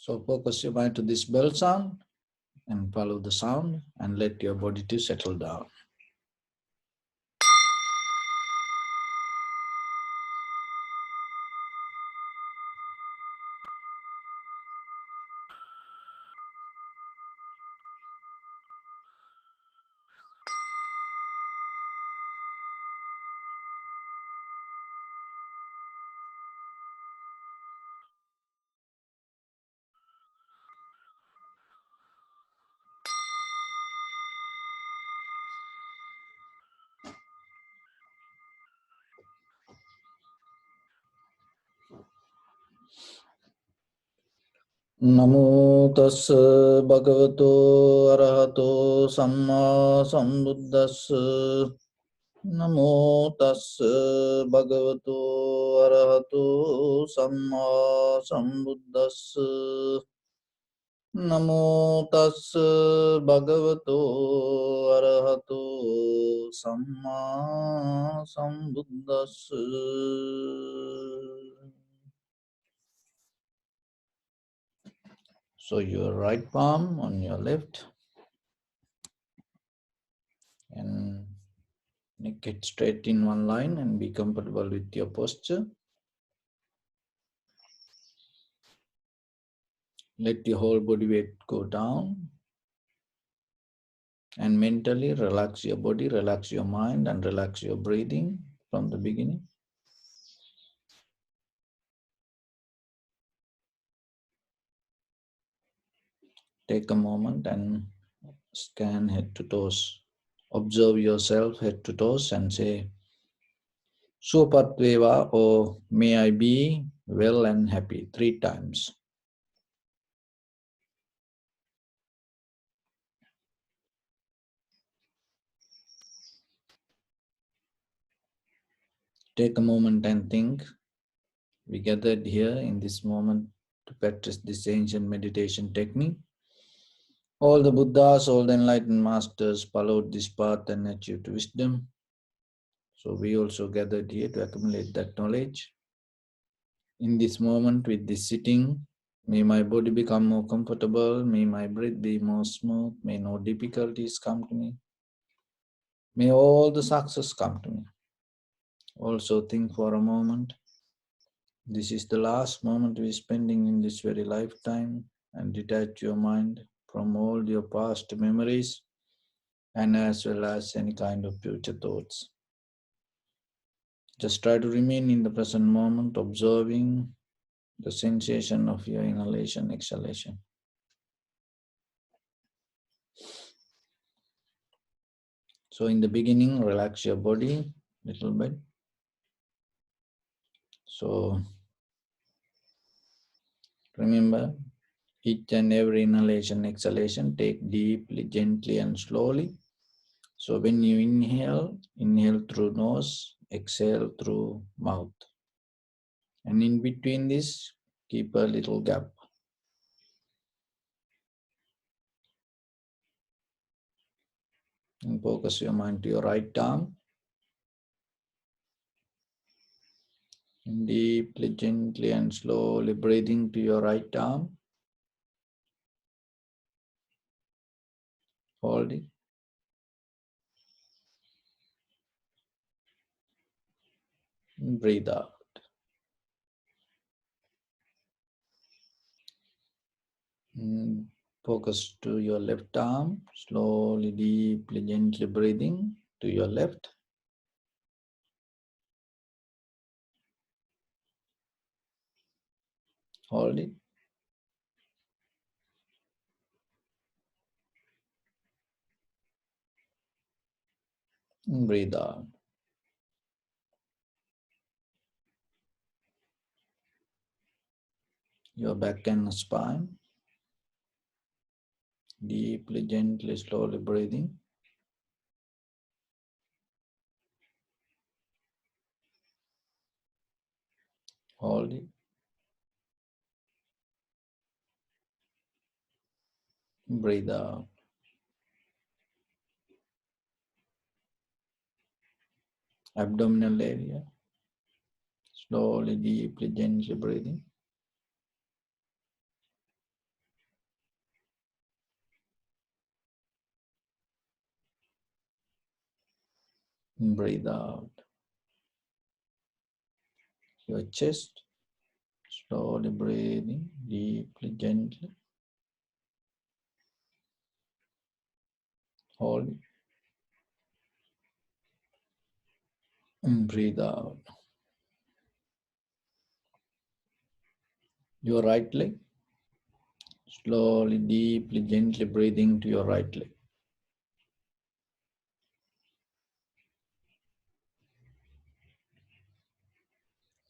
So focus your mind to this bell sound and follow the sound and let your body to settle down. Namo tassa bhagavato arahato samma sambuddhassa. Namo tassa bhagavato arahato samma sambuddhassa. Namo tassa bhagavato arahato samma sambuddhassa. So your right palm on your left and neck it straight in one line and be comfortable with your posture. Let your whole body weight go down and mentally relax your body, relax your mind and relax your breathing from the beginning. Take a moment and scan head to toes. Observe yourself head to toes and say, Supatveva, or may I be well and happy 3 times. Take a moment and think. We gathered here in this moment to practice this ancient meditation technique. All the Buddhas, all the enlightened masters followed this path and achieved wisdom. So we also gathered here to accumulate that knowledge. In this moment with this sitting, may my body become more comfortable, may my breath be more smooth, may no difficulties come to me. May all the success come to me. Also think for a moment. This is the last moment we're spending in this very lifetime, and detach your mind from all your past memories and as well as any kind of future thoughts. Just try to remain in the present moment, observing the sensation of your inhalation, exhalation. So in the beginning, relax your body a little bit. So remember, each and every inhalation, exhalation, take deeply, gently and slowly. So when you inhale, inhale through nose, exhale through mouth. And in between this, keep a little gap. And focus your mind to your right arm. And deeply, gently and slowly breathing to your right arm. Hold it. And breathe out. And focus to your left arm. Slowly, deeply, gently breathing to your left. Hold it. And breathe out. Your back and spine. Deeply, gently, slowly breathing. Hold it. Breathe out. Abdominal area. Slowly, deeply, gently breathing. Breathe out. Your chest, slowly breathing deeply, gently. Hold it. And breathe out. Your right leg, slowly, deeply, gently breathing to your right leg.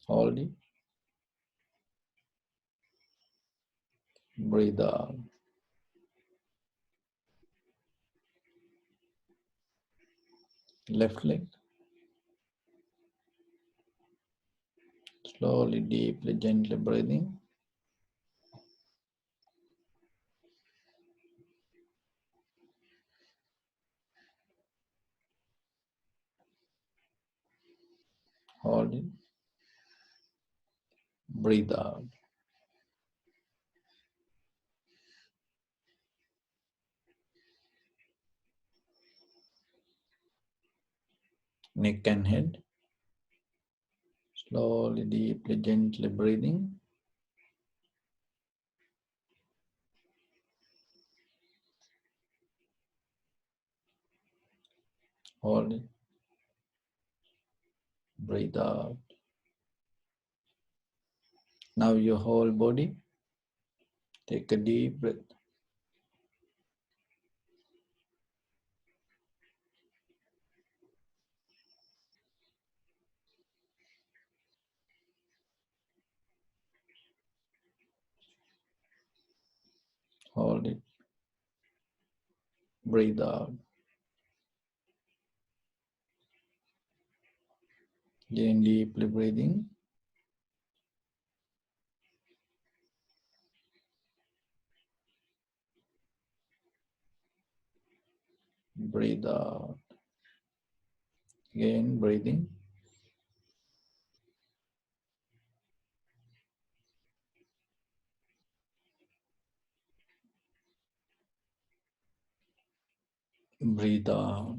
Hold it. Breathe out. Left leg, slowly, deeply, gently breathing. Hold it. Breathe out. Neck and head, slowly, deeply, gently breathing. Hold it. Breathe out. Now your whole body, take a deep breath. Hold it. Breathe out. Again, deeply breathing. Breathe out. Again, breathing. Breathe out.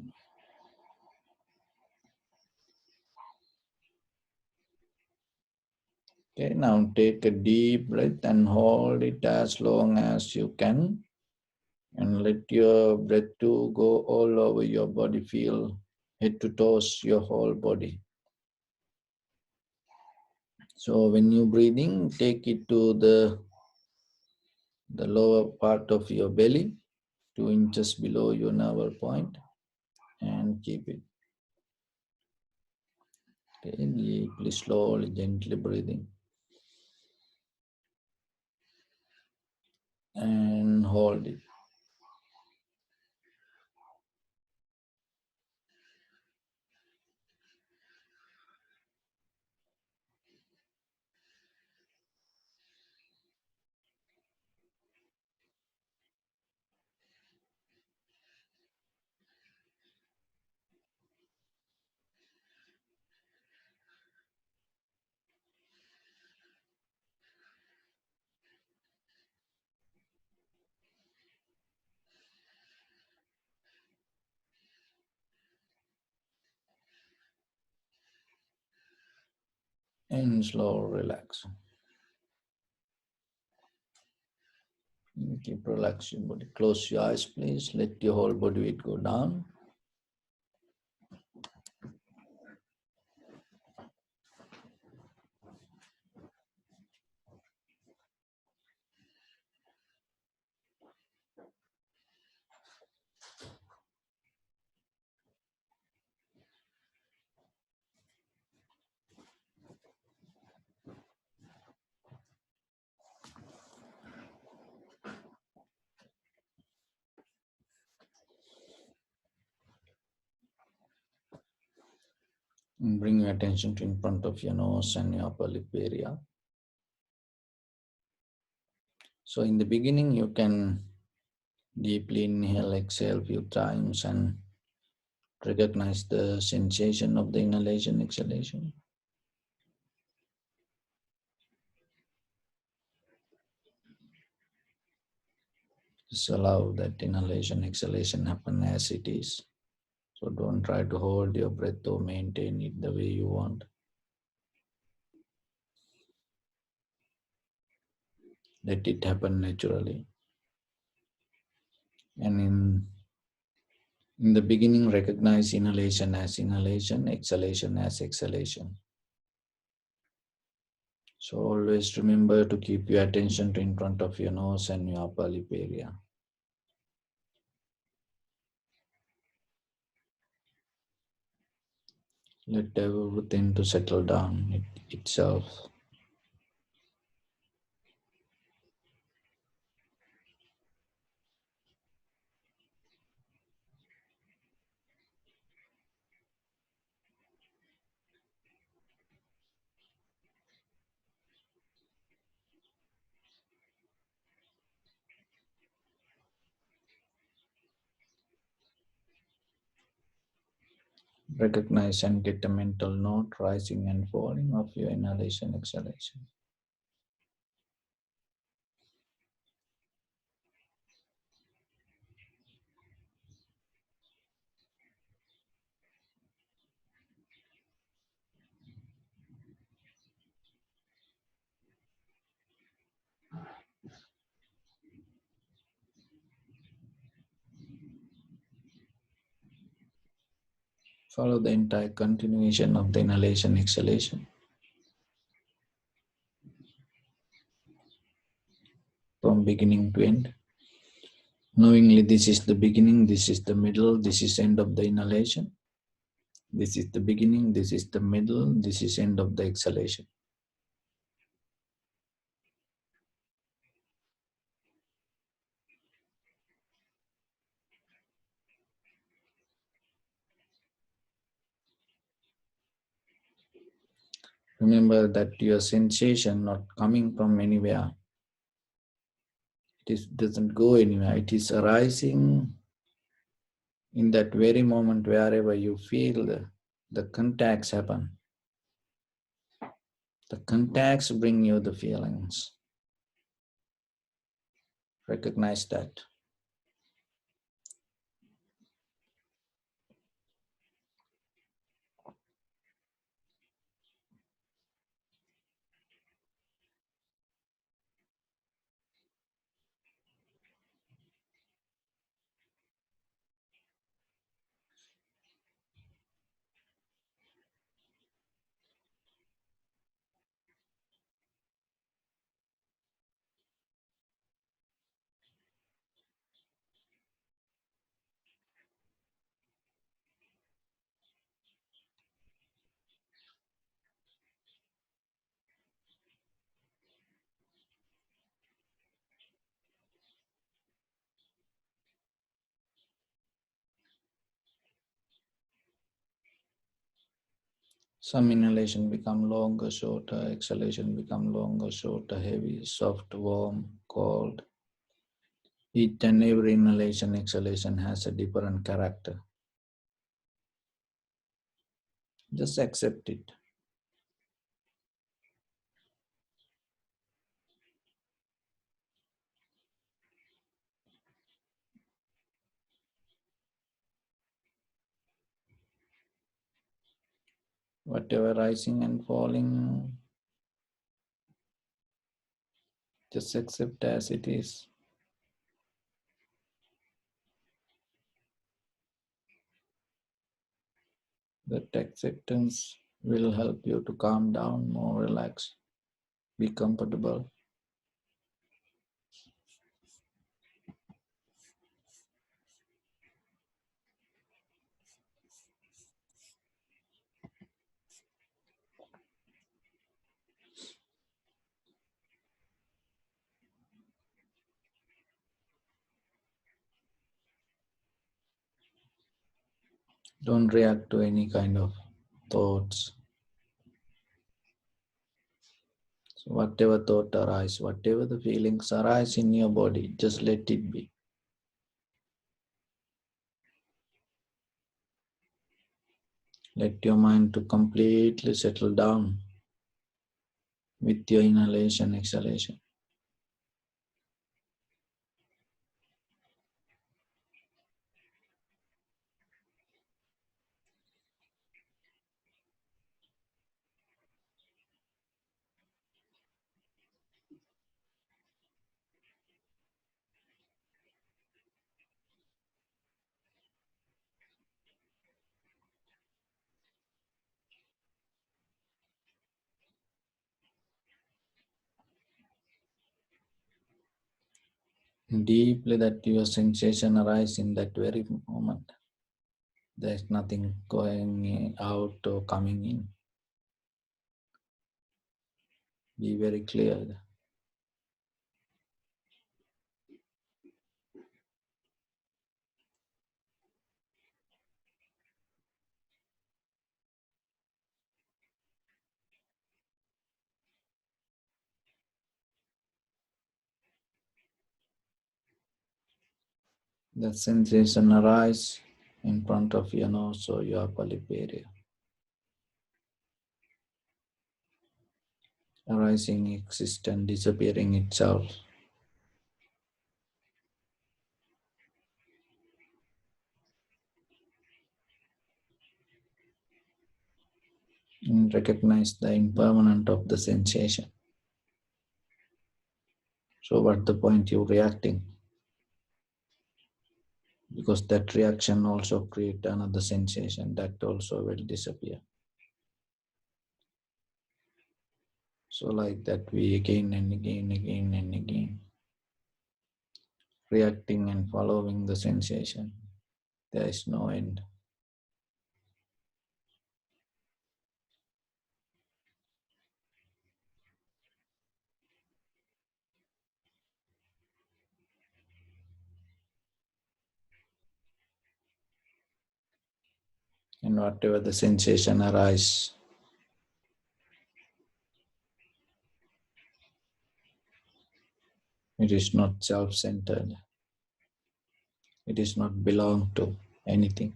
Okay, now take a deep breath and hold it as long as you can. And let your breath to go all over your body. Feel head to toes, your whole body. So when you're breathing, take it to the lower part of your belly, 2 inches below your navel point, and keep it. Okay, deeply, slowly, gently breathing. And hold it. And slow relax. Keep relax your body. Close your eyes, please. Let your whole body weight go down. And bring your attention to in front of your nose and your upper lip area. So in the beginning, you can deeply inhale, exhale a few times and recognize the sensation of the inhalation, exhalation. Just allow that inhalation, exhalation happen as it is. So don't try to hold your breath or maintain it the way you want. Let it happen naturally. And in the beginning, recognize inhalation as inhalation, exhalation as exhalation. So always remember to keep your attention to in front of your nose and your upper lip area. Let everything to settle down itself. Recognize and get a mental note rising and falling of your inhalation, exhalation. Follow the entire continuation of the inhalation, exhalation from beginning to end. Knowingly this is the beginning, this is the middle, this is end of the inhalation. This is the beginning, this is the middle, this is end of the exhalation. Remember that your sensation not coming from anywhere. It doesn't go anywhere. It is arising in that very moment wherever you feel the contacts happen. The contacts bring you the feelings. Recognize that. Some inhalation become longer, shorter, exhalation become longer, shorter, heavy, soft, warm, cold. Each and every inhalation, exhalation has a different character. Just accept it. Whatever rising and falling, just accept as it is. That acceptance will help you to calm down, more relaxed, be comfortable. Don't react to any kind of thoughts. So whatever thought arise, whatever the feelings arise in your body, just let it be. Let your mind to completely settle down with your inhalation, exhalation. deeply that your sensation arise in that very moment. There's nothing going out or coming in. Be very clear. The sensation arise in front of your nose or your upper lip area. Arising, exist and disappearing itself. And recognize the impermanent of the sensation. So what the point you're reacting? Because that reaction also create another sensation that also will disappear. So like that we again and again reacting and following the sensation. There is no end. And whatever the sensation arise, it is not self-centered. It is not belong to anything.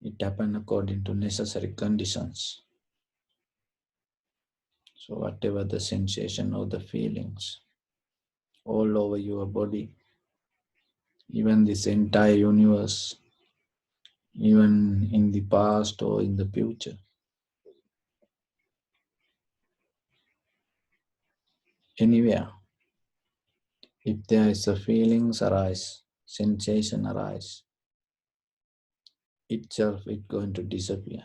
It happened according to necessary conditions. So whatever the sensation or the feelings all over your body, even this entire universe, even in the past or in the future, anywhere, if there is a feelings arise, sensation arise, itself is going to disappear.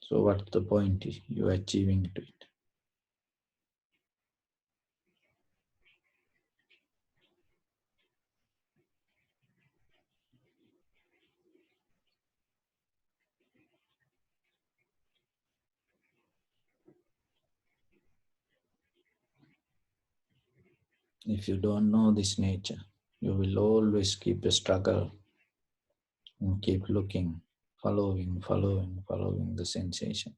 So what's the point you are achieving to it? If you don't know this nature, you will always keep a struggle and keep looking, following the sensation.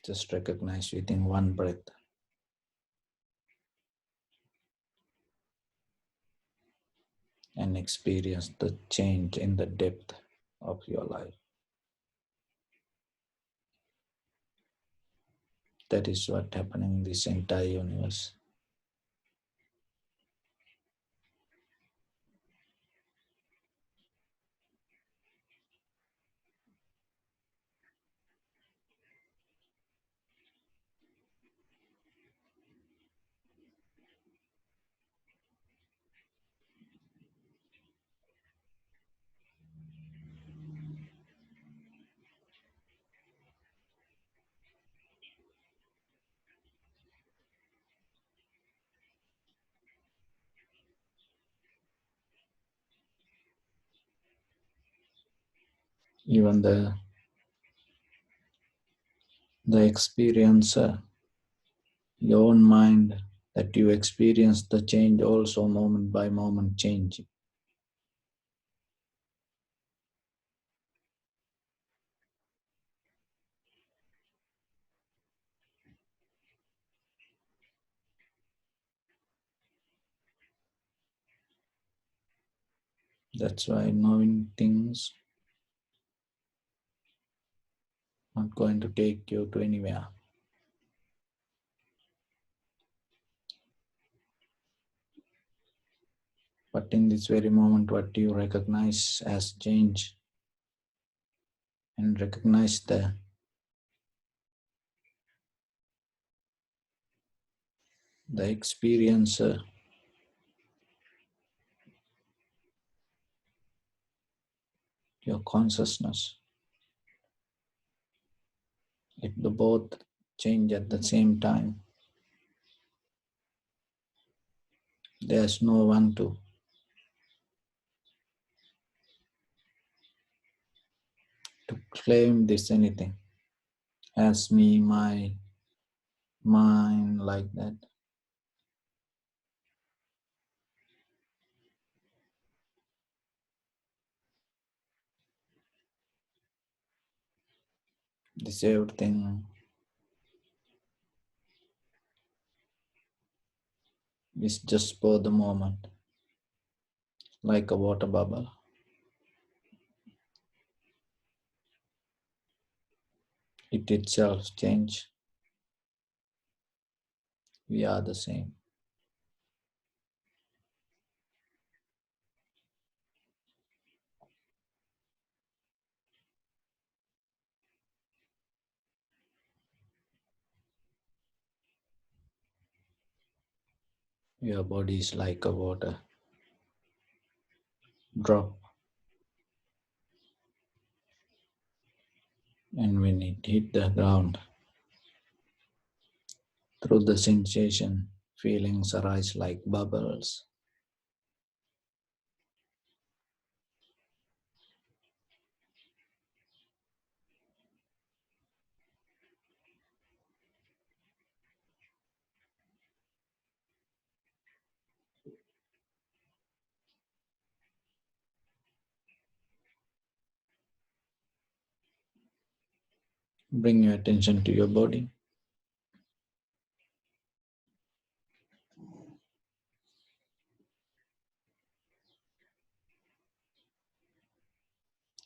Just recognize within one breath and experience the change in the depth of your life. That is what happening in this entire universe. Even the experiencer, your own mind, that you experience the change also moment by moment changing. That's why knowing things not going to take you to anywhere. But in this very moment, what you recognize as change and recognize the experiencer your consciousness. If the both change at the same time, there's no one to claim this anything as me, my, mine, like that. This everything is just for the moment, like a water bubble. It itself change. We are the same. Your body is like a water drop, and when it hit the ground, through the sensation, feelings arise like bubbles. Bring your attention to your body.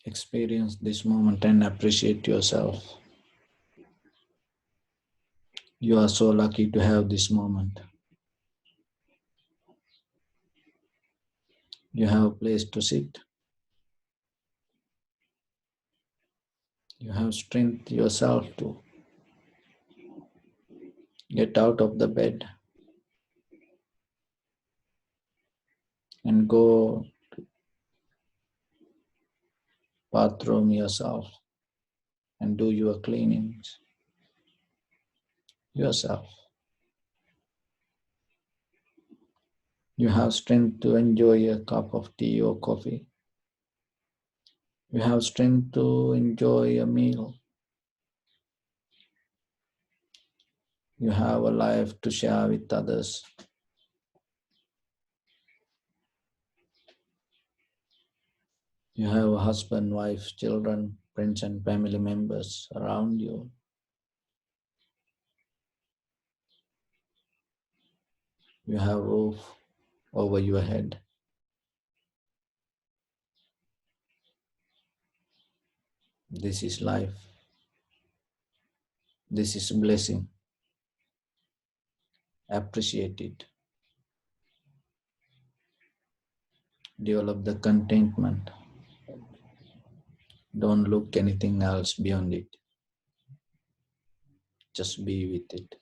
Experience this moment and appreciate yourself. You are so lucky to have this moment. You have a place to sit. You have strength yourself to get out of the bed and go bathroom yourself and do your cleanings yourself. You have strength to enjoy a cup of tea or coffee. You have strength to enjoy a meal. You have a life to share with others. You have a husband, wife, children, friends, and family members around you. You have a roof over your head. This is life. This is a blessing. Appreciate it. Develop the contentment. Don't look anything else beyond it. Just be with it.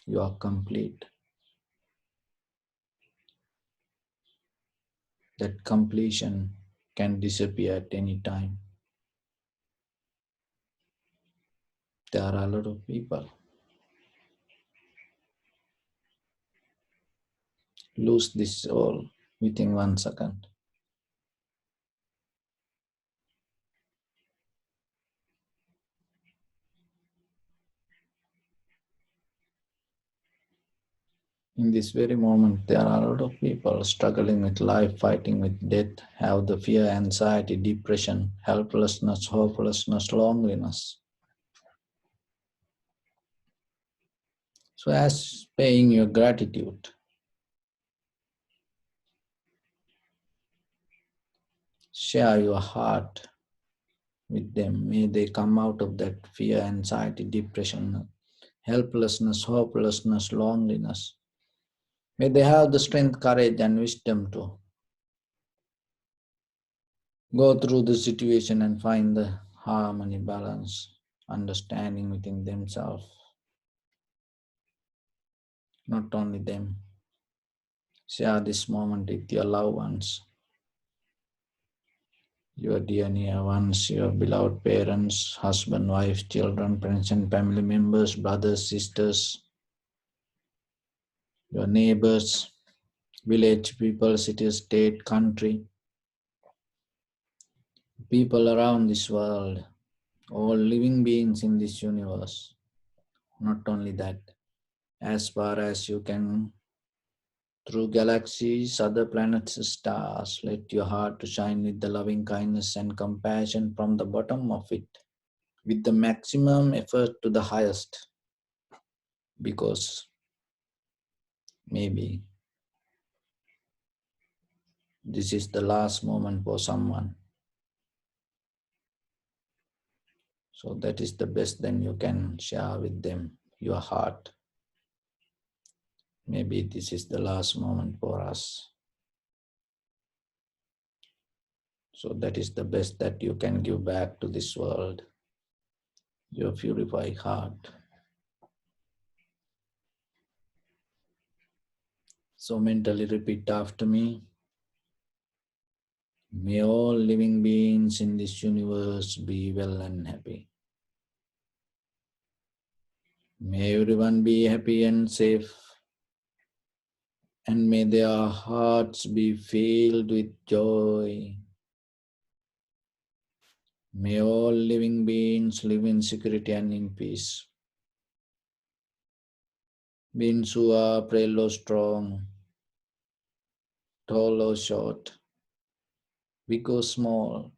You are complete. That completion can disappear at any time. There are a lot of people lose this all within 1 second. In this very moment, there are a lot of people struggling with life, fighting with death, have the fear, anxiety, depression, helplessness, hopelessness, loneliness. So, as paying your gratitude, share your heart with them. May they come out of that fear, anxiety, depression, helplessness, hopelessness, loneliness. May they have the strength, courage, and wisdom to go through the situation and find the harmony, balance, understanding within themselves. Not only them, share this moment with your loved ones. your dear near ones, your beloved parents, husband, wife, children, friends and family members, brothers, sisters, your neighbors, village people, city, state, country, people around this world, all living beings in this universe. Not only that, as far as you can, through galaxies, other planets, stars, let your heart to shine with the loving kindness and compassion from the bottom of it, with the maximum effort to the highest, because maybe this is the last moment for someone. So that is the best then you can share with them, your heart. Maybe this is the last moment for us. So that is the best that you can give back to this world, your purified heart. So mentally repeat after me. May all living beings in this universe be well and happy. May everyone be happy and safe. And may their hearts be filled with joy. May all living beings live in security and in peace. Beings who are frail or strong, tall or short, big or small,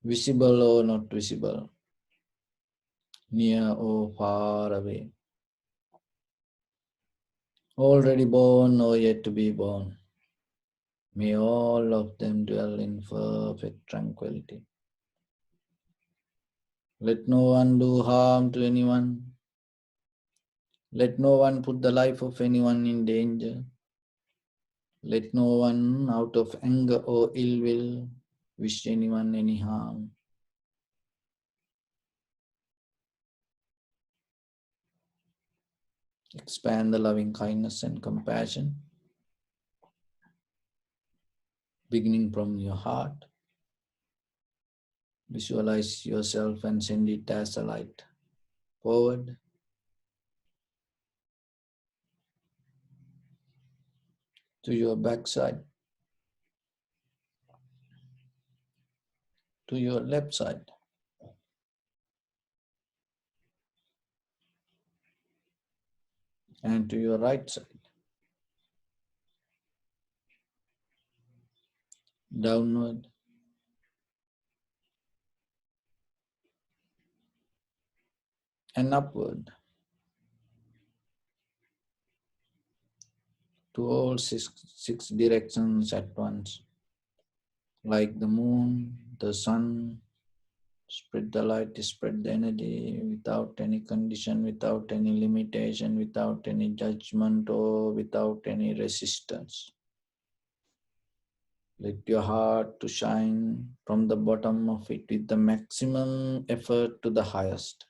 visible or not visible, near or far away, already born or yet to be born. May all of them dwell in perfect tranquility. Let no one do harm to anyone. Let no one put the life of anyone in danger. Let no one, out of anger or ill will, wish anyone any harm. Expand the loving kindness and compassion, beginning from your heart. Visualize yourself and send it as a light forward to your backside, to your left side, and to your right side, downward, and upward, to all six directions at once, like the moon, the sun. Spread the light, spread the energy without any condition, without any limitation, without any judgment or without any resistance. Let your heart to shine from the bottom of it with the maximum effort to the highest.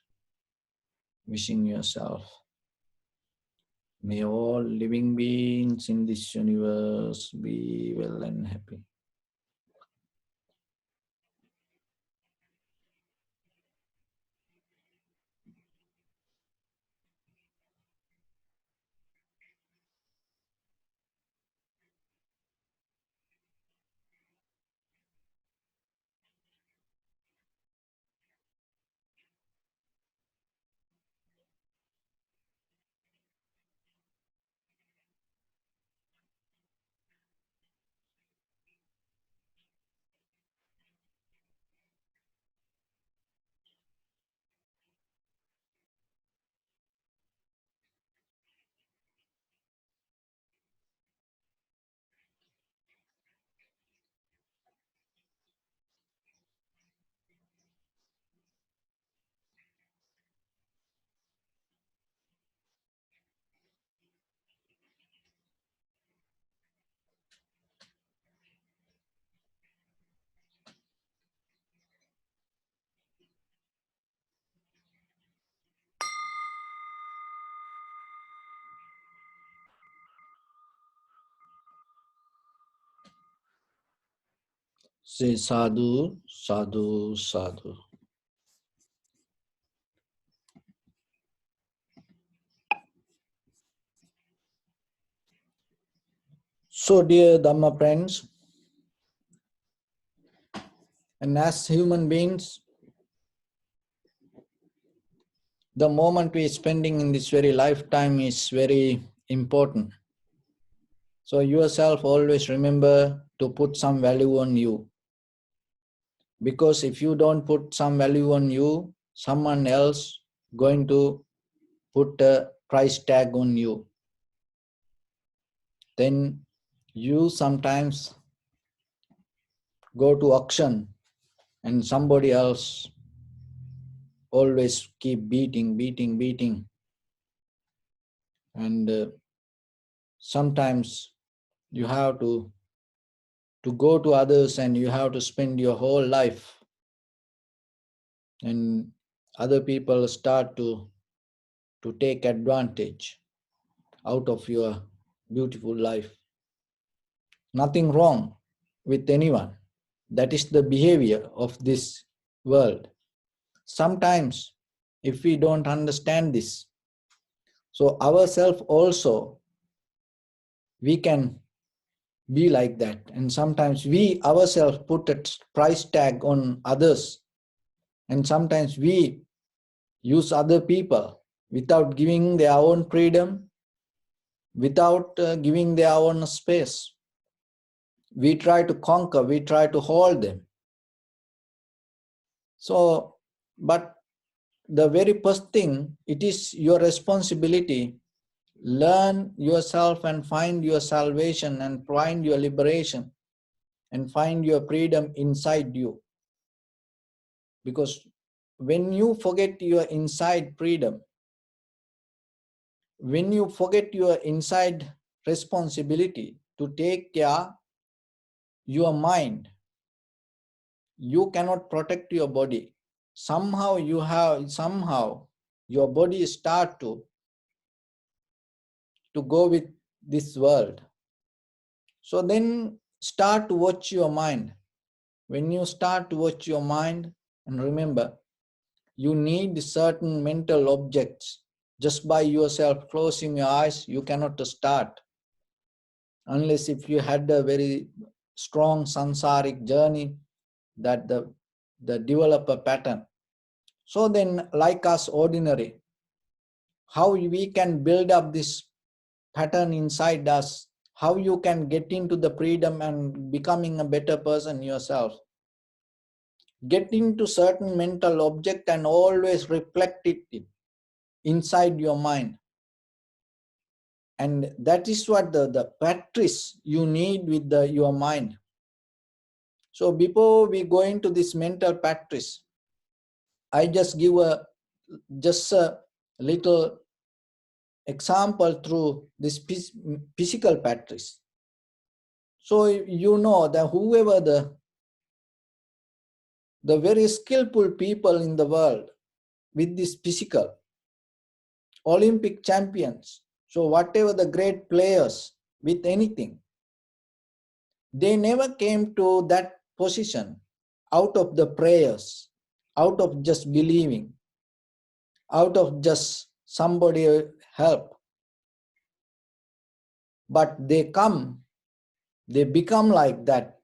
Wishing yourself, may all living beings in this universe be well and happy. Say sadhu, sadhu, sadhu. So, dear Dhamma friends, and as human beings, the moment we are spending in this very lifetime is very important. So yourself always remember to put some value on you. Because if you don't put some value on you, someone else going to put a price tag on you. Then you sometimes go to auction and somebody else always keep beating. And sometimes you have to go to others and you have to spend your whole life, and other people start to take advantage out of your beautiful life. Nothing wrong with anyone. That is the behavior of this world. Sometimes, if we don't understand this, so ourselves also, we can be like that. And sometimes we ourselves put a price tag on others. And sometimes we use other people without giving their own freedom, without giving their own space. We try to conquer, we try to hold them. So, but the very first thing, it is your responsibility. Learn yourself and find your salvation and find your liberation and find your freedom inside you. Because when you forget your inside freedom, when you forget your inside responsibility to take care your mind, you cannot protect your body. Somehow your body start to go with this world. So then start to watch your mind. When you start to watch your mind, and remember, you need certain mental objects. Just by yourself closing your eyes, you cannot start. Unless if you had a very strong samsaric journey, that the develop a pattern. So then, like us ordinary, how we can build up this pattern inside us, how you can get into the freedom and becoming a better person yourself. Get into certain mental object and always reflect it inside your mind. And that is what the practice you need with your mind. So before we go into this mental practice, I just give a little example through this physical practice. So you know that whoever the very skillful people in the world with this physical, Olympic champions, so whatever the great players with anything, they never came to that position out of the prayers, out of just believing, out of just somebody help. But they become like that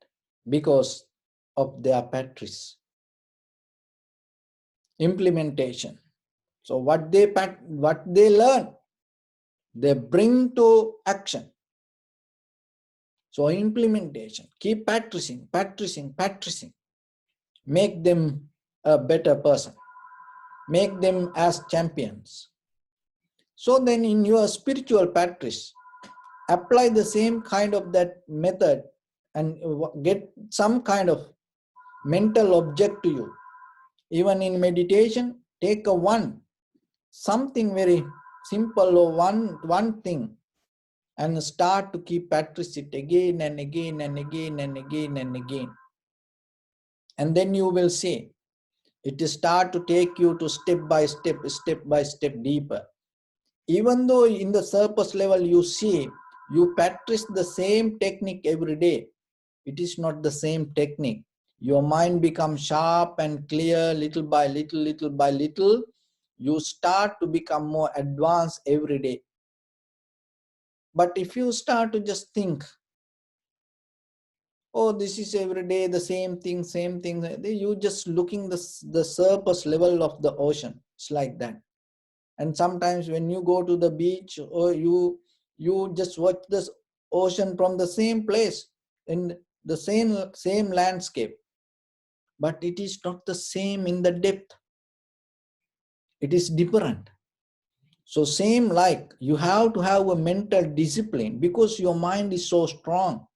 because of their practice. Implementation. So what they learn, they bring to action. So implementation, keep practicing. Make them a better person. Make them as champions. So then in your spiritual practice, apply the same kind of that method and get some kind of mental object to you. Even in meditation, take something very simple or one thing, and start to keep practice it again and again and again and again and again. And then you will see it start to take you to step by step deeper. Even though in the surface level you see you practice the same technique every day, it is not the same technique. your mind becomes sharp and clear little by little, little by little. You start to become more advanced every day. But if you start to just think, oh, this is every day the same thing, you just looking the surface level of the ocean. It's like that. And sometimes when you go to the beach, or you just watch this ocean from the same place in the same landscape, but it is not the same in the depth. It is different. So same, like you have to have a mental discipline, because your mind is so strong,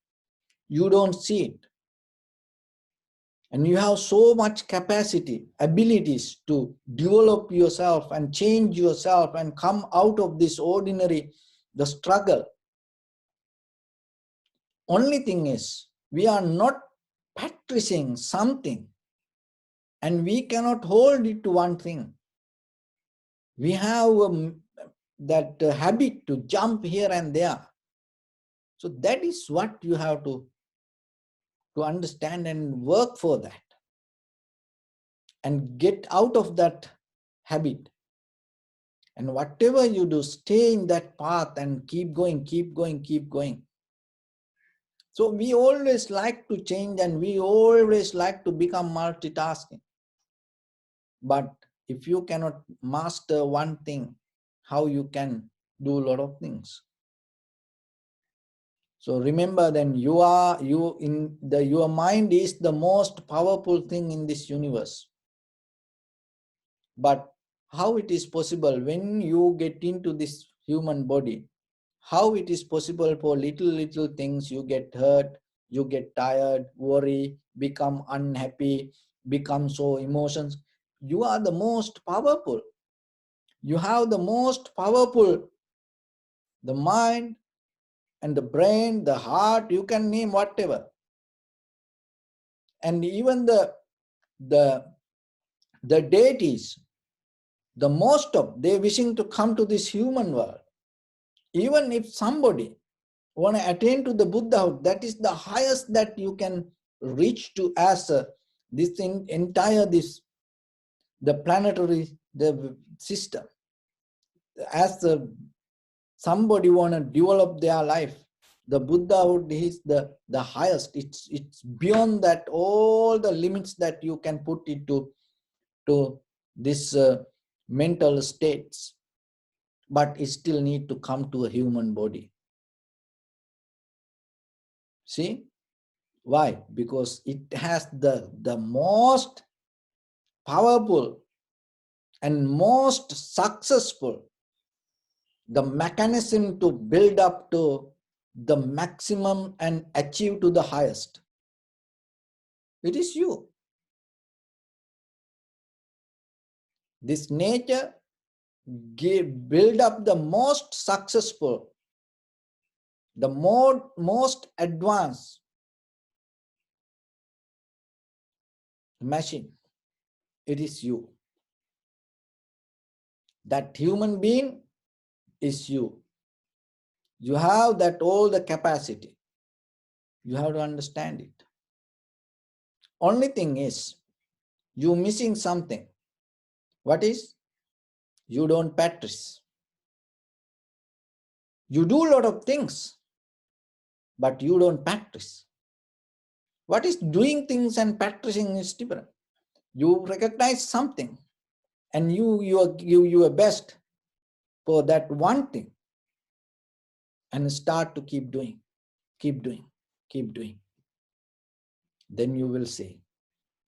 you don't see it. And you have so much capacity, abilities to develop yourself and change yourself and come out of this ordinary, the struggle. Only thing is, we are not practicing something, and we cannot hold it to one thing. We have that habit to jump here and there. So that is what you have to understand and work for that, and get out of that habit. And whatever you do, stay in that path and keep going, keep going, keep going. So we always like to change, and we always like to become multitasking. But if you cannot master one thing, how you can do a lot of things? So remember, then your mind is the most powerful thing in this universe. But how it is possible when you get into this human body? How it is possible for little things you get hurt, you get tired, worry, become unhappy, become so emotions? You are the most powerful. You have the most powerful, the mind and the brain, the heart, you can name whatever. And even the deities, the most of, they wishing to come to this human world. Even if somebody want to attain to the Buddhahood, that is the highest that you can reach to, as this thing, entire this, the planetary, the system. As somebody want to develop their life, the Buddhahood is the highest. It's beyond that, all the limits that you can put into to this mental states. But it still need to come to a human body. See? Why? Because it has the most powerful and most successful, the mechanism to build up to the maximum and achieve to the highest. It is you. This nature build up the most successful, the most advanced machine. It is you. That human being is you. You have that all the capacity. You have to understand it. Only thing is, you missing something. What is? You don't practice. You do a lot of things, but you don't practice. What is doing things and practicing is different. You recognize something, and you your best for that one thing, and start to keep doing, keep doing, keep doing. Then you will see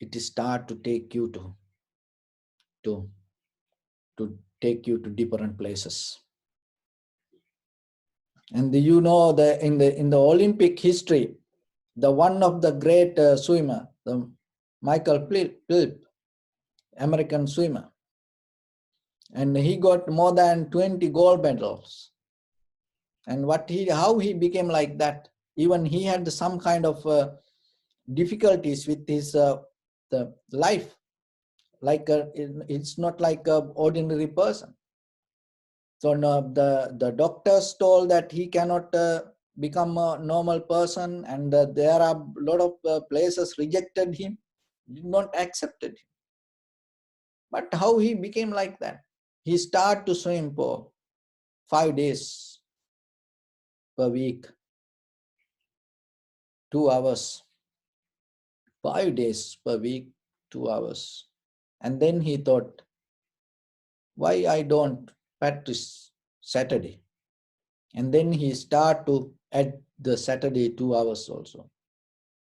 it start to take you to take you to different places. And you know, in the Olympic history, the one of the great swimmer, the Michael Phelps, American swimmer, and he got more than 20 gold medals. And how he became like that? Even he had some kind of difficulties with his the life. Like it's not like an ordinary person. So no, the doctors told that he cannot become a normal person, and there are a lot of places rejected him. did not accept it. But how he became like that? He started to swim for 5 days per week, 2 hours, 5 days per week, 2 hours. And then he thought, why I don't practice Saturday? And then he started to add the Saturday 2 hours also.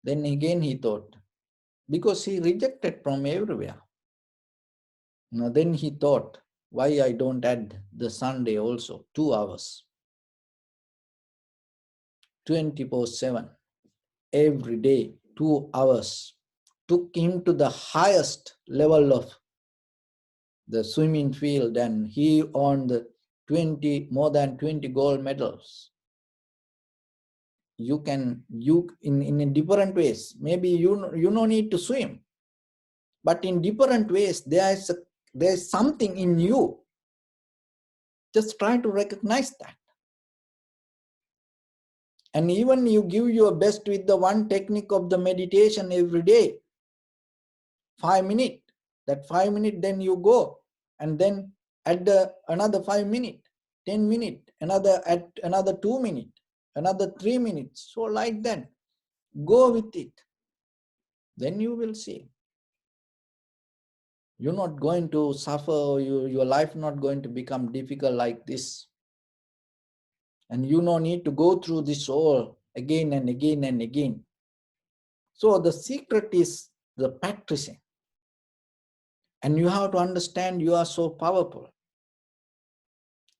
Then again he thought, because he rejected from everywhere. Now then he thought, why I don't add the Sunday also 2 hours, 24/7, every day 2 hours, took him to the highest level of the swimming field, and he earned more than 20 gold medals. You in a different ways, maybe you no need to swim, but in different ways there's something in you. Just try to recognize that. And even you give your best with the one technique of the meditation every day, 5 minutes. That 5 minutes, then you go, and then add another 5 minutes, 10 minutes, another 2 minutes, another 3 minutes. So like that, go with it. Then you will see. You're not going to suffer, your life not going to become difficult like this. And you no need to go through this all again and again and again. So the secret is the practicing. And you have to understand you are so powerful.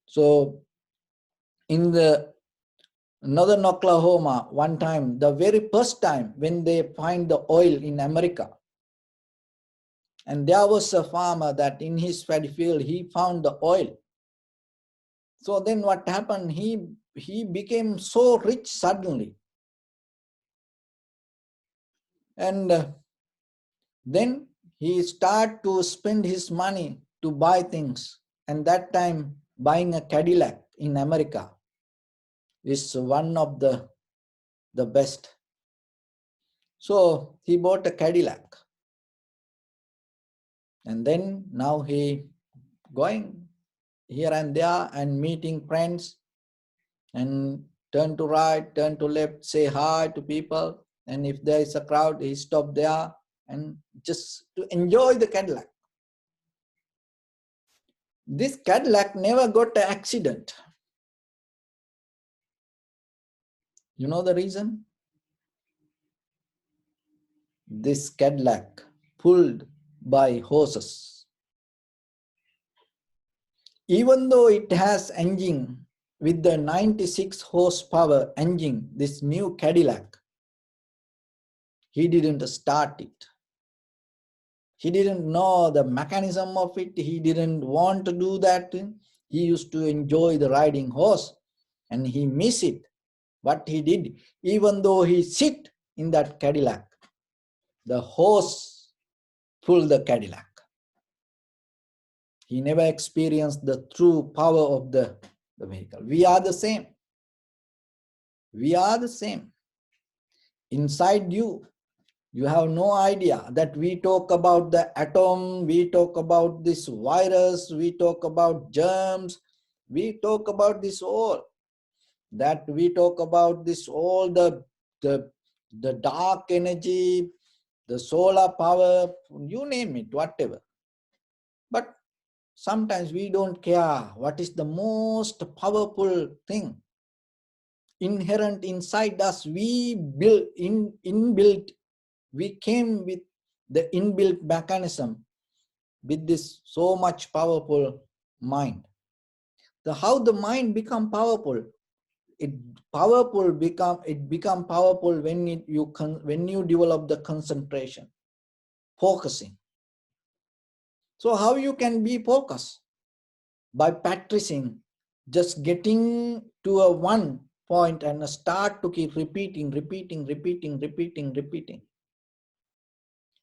So in the northern Oklahoma, one time, the very first time when they find the oil in America, and there was a farmer that in his paddy field, he found the oil. So then what happened? He became so rich suddenly. And then he started to spend his money to buy things. And that time, buying a Cadillac in America is one of the best. So he bought a Cadillac. And then now he going here and there and meeting friends, and turn to right, turn to left, say hi to people. And if there is a crowd, he stop there and just to enjoy the Cadillac. This Cadillac never got an accident. You know the reason? This Cadillac pulled by horses. Even though it has engine with the 96 horsepower engine, this new Cadillac, he didn't start it. He didn't know the mechanism of it. He didn't want to do that. He used to enjoy the riding horse, and he missed it. What he did, even though he sit in that Cadillac, the horse pulled the Cadillac. He never experienced the true power of the vehicle. We are the same. We are the same. Inside you, you have no idea that we talk about the atom, we talk about this virus, we talk about germs, we talk about this all. That we talk about this all, the dark energy, the solar power, you name it, whatever. But sometimes we don't care what is the most powerful thing inherent inside us. We built inbuilt. We came with the inbuilt mechanism with this so much powerful mind. How the mind become powerful? It become powerful when you develop the concentration, focusing. So how you can be focused? By practicing, just getting to a one point and start to keep repeating.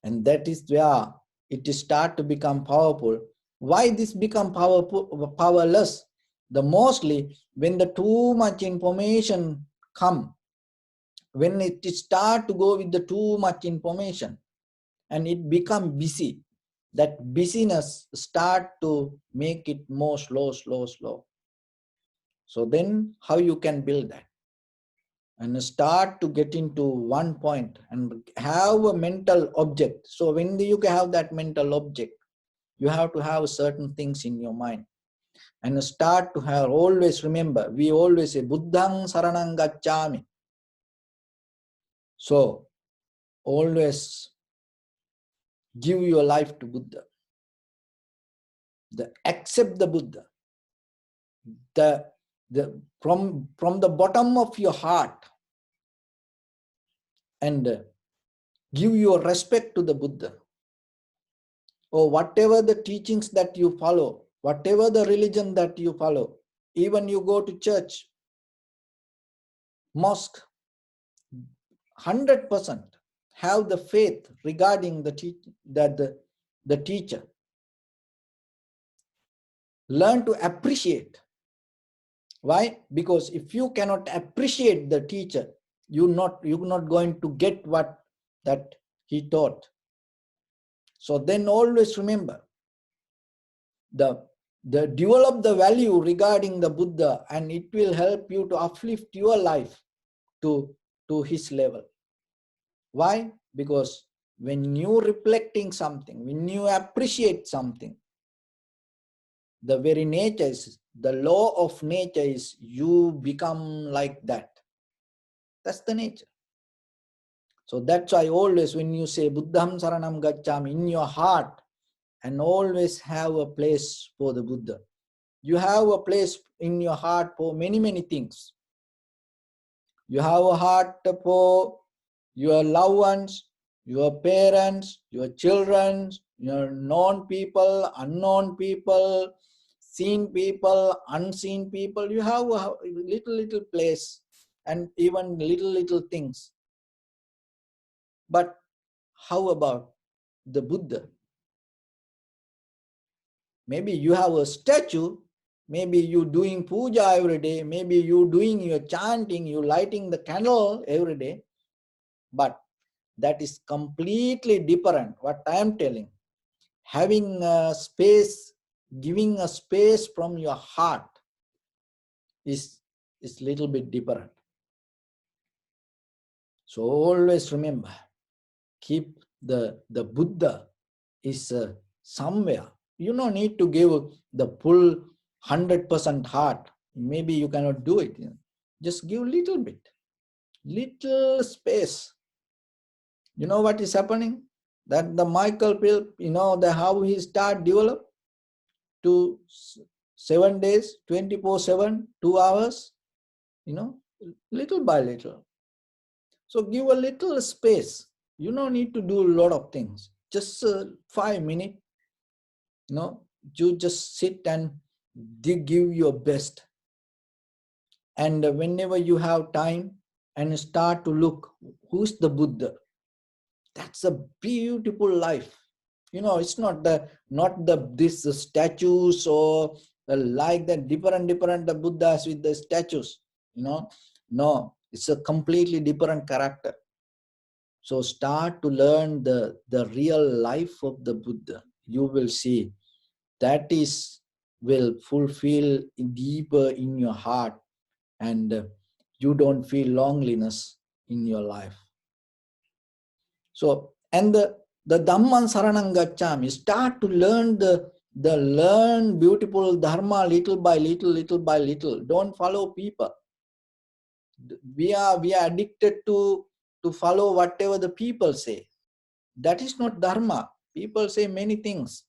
And that is where it start to become powerful. Why this become powerless? The mostly when the too much information come, when it start to go with the too much information, and it become busy. That busyness start to make it more slow. So then how you can build that? And start to get into one point and have a mental object. So when you have that mental object, you have to have certain things in your mind. And start to have, always remember, we always say, Buddhang Saranang Gacchami. So always give your life to Buddha. Accept the Buddha. From the bottom of your heart, and give your respect to the Buddha. Or whatever the teachings that you follow, whatever the religion that you follow, even you go to church, mosque, 100% have the faith regarding the teacher. Learn to appreciate. Why? Because if you cannot appreciate the teacher, you're not going to get what that he taught. So then always remember, the develop the value regarding the Buddha, and it will help you to uplift your life to his level. Why? Because when you reflecting something, when you appreciate something, the very nature is, the law of nature is, you become like that. That's the nature. So that's why always when you say Buddham Saranam Gacchami in your heart, and always have a place for the Buddha. You have a place in your heart for many things. You have a heart for your loved ones, your parents, your children, your known people, unknown people, seen people, unseen people. You have a little place, and even little things. But how about the Buddha? Maybe you have a statue, maybe you doing puja every day, maybe you doing your chanting, you lighting the candle every day, but that is completely different. What I am telling, having a space, giving a space from your heart is little bit different. So always remember, keep the Buddha is somewhere. You don't need to give the full 100% heart. Maybe you cannot do it. Just give little bit, little space. You know what is happening? That the Michael Philp, how he start develop to 7 days, 24/7, 2 hours, little by little. So give a little space. You don't need to do a lot of things. Just 5 minutes. You just sit and give your best. And whenever you have time, and start to look, who's the Buddha? That's a beautiful life. It's not these statues or like the different Buddhas with the statues. No, it's a completely different character. So start to learn the real life of the Buddha. You will see that will fulfill deeper in your heart, and you don't feel loneliness in your life. So, and the Dhamman Saranam Gacchami, start to learn learn beautiful Dharma little by little. Don't follow people. We are addicted to follow whatever the people say. That is not Dharma. People say many things.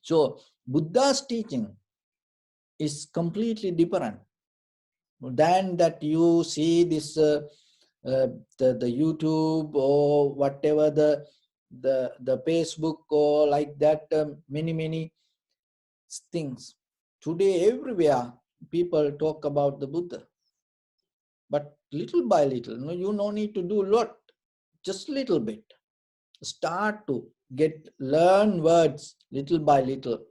So Buddha's teaching is completely different than that you see this the YouTube or whatever the Facebook or like that, many things. Today everywhere people talk about the Buddha, but little by little. You no need to do a lot, just little bit. Start to learn words little by little,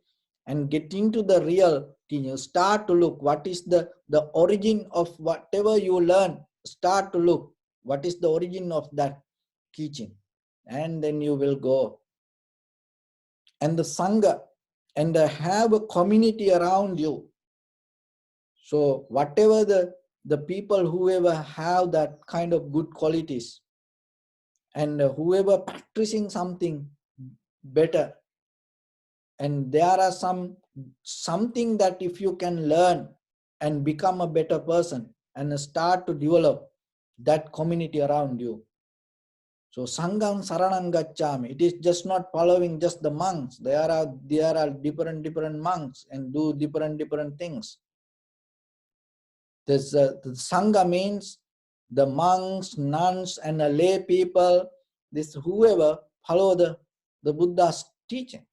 and get into the real teaching. Start to look what is the origin of whatever you learn. Start to look what is the origin of that teaching. and then you will go. And the Sangha, and have a community around you. So whatever the people, whoever have that kind of good qualities, and whoever practicing something better, and there are something that if you can learn and become a better person and start to develop that community around you. So Sangham Saranam Gacchami. It is just not following just the monks. There are different monks and do different things. The Sangha means the monks, nuns, and the lay people, this whoever follow the Buddha's teaching.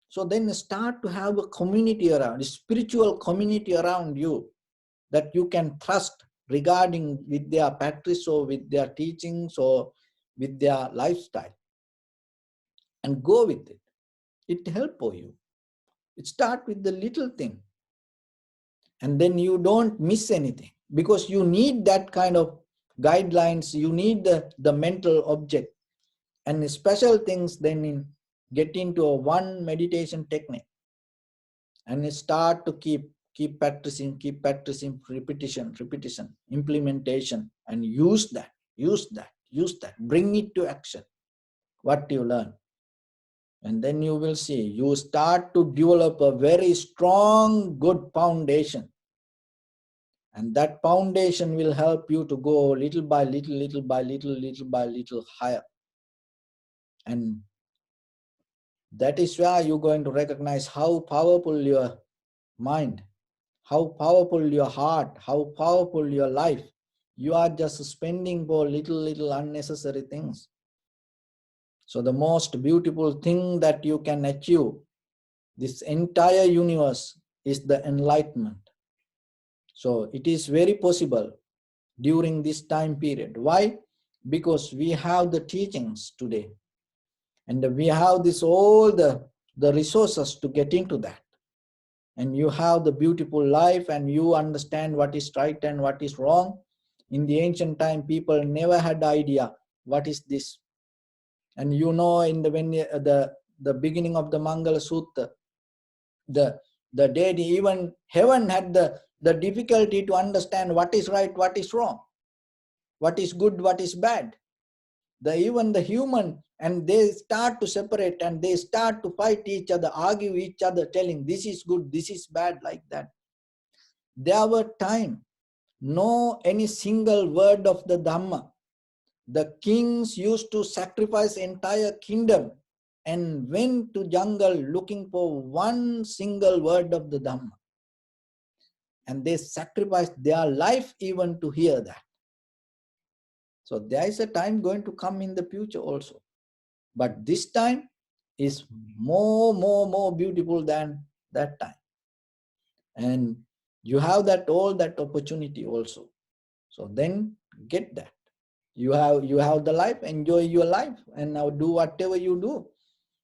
So then start to have a community around, a spiritual community around you that you can trust regarding with their practice or with their teachings or with their lifestyle, and go with it. It help for you. It start with the little thing, and then you don't miss anything, because you need that kind of guidelines. You need the mental object and special things. Then get into a one meditation technique and start to keep practicing, repetition, implementation, and use that, bring it to action, what you learn. And then you will see, you start to develop a very strong, good foundation. And that foundation will help you to go little by little higher. And that is where you're going to recognize how powerful your mind, how powerful your heart, how powerful your life. You are just spending for little unnecessary things. So the most beautiful thing that you can achieve, this entire universe, is the enlightenment. So it is very possible during this time period. Why? Because we have the teachings today, and we have all the resources to get into that. And you have the beautiful life, and you understand what is right and what is wrong. In the ancient time, people never had idea what is this. And you know, in the beginning of the Mangala Sutta, the deity, even heaven had the difficulty to understand what is right, what is wrong, what is good, what is bad. Even the human, and they start to separate, and they start to fight each other, argue each other, telling this is good, this is bad, like that. There were time, no any single word of the Dhamma. The kings used to sacrifice entire kingdom and went to jungle looking for one single word of the Dhamma. And they sacrificed their life even to hear that. So there is a time going to come in the future also. But this time is more beautiful than that time. And you have all that opportunity also. So then get that. You have the life, enjoy your life, and now do whatever you do.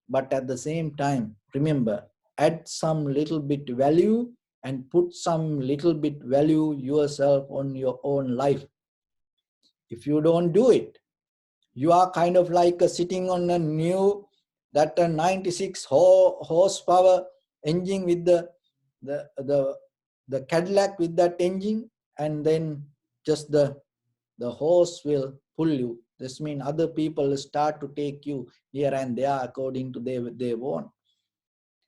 But at the same time, remember, add some little bit value and put some little bit value yourself on your own life. If you don't do it, you are kind of like sitting on a new, that 96 horsepower engine with the Cadillac with that engine, and then just the horse will pull you. This means other people start to take you here and there according to their want.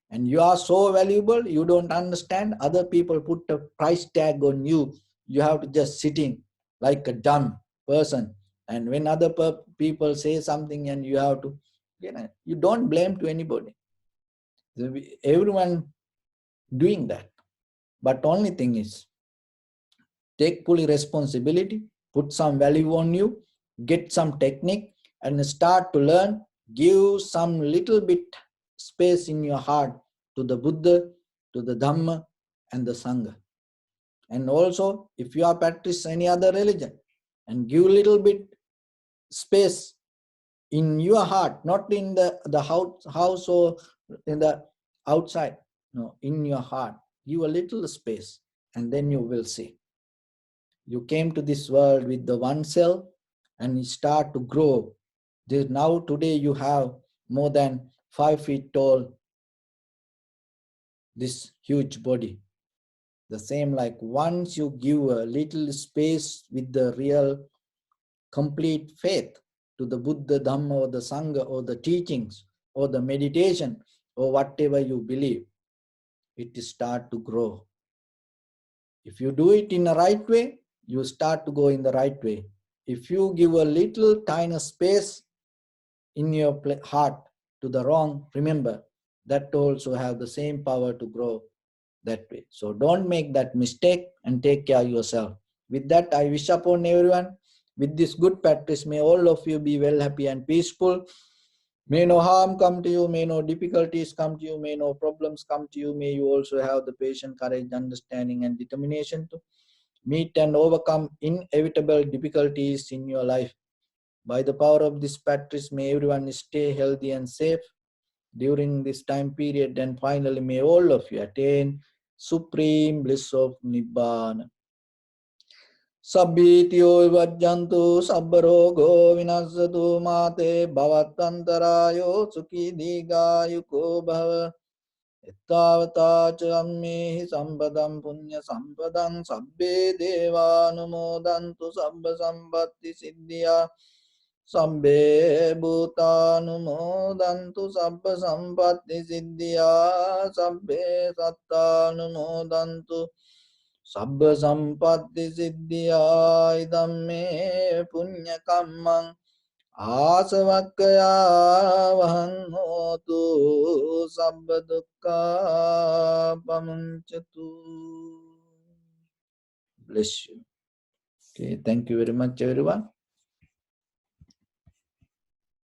And you are so valuable, you don't understand. Other people put a price tag on you. You have to just sitting like a dumb person. And when other people say something, and you have to, you don't blame to anybody. Everyone doing that. But only thing is, take fully responsibility, put some value on you, get some technique, and start to learn. Give some little bit space in your heart to the Buddha, to the Dhamma, and the Sangha. And also, if you are practice any other religion, and give little bit space in your heart, not in the house or in the outside. No, in your heart. Give a little space, and then you will see. You came to this world with the one cell, and you start to grow Now today you have more than 5 feet tall, this huge body. The same like once you give a little space with the real complete faith to the Buddha, Dhamma, or the Sangha, or the teachings, or the meditation, or whatever you believe, it start to grow. If you do it in the right way, you start to go in the right way. If you give a little tiny space in your heart to the wrong, remember, that also have the same power to grow that way. So don't make that mistake and take care of yourself. With that, I wish upon everyone, with this good practice, may all of you be well, happy and peaceful. May no harm come to you, may no difficulties come to you, may no problems come to you. May you also have the patience, courage, understanding and determination to meet and overcome inevitable difficulties in your life. By the power of this practice, may everyone stay healthy and safe during this time period, and finally may all of you attain supreme bliss of Nibbana. Sabbityo vajjantu sabbarogo vinasatu mate bhavatantarayo sukhi digayuko bhava. Ettavata chammehi sampadam punya sampadam sabbe devanumodantu sabba sampatti siddhya. Sabbe bhutanumodantu sabba sampatti siddhya. Sabbe sattanumodantu sabba sampatti siddhya. Idam me punya kammang Asavakkaya vahang hotu sabba dukkha pamunchatu. Bless you. Okay, thank you very much, everyone.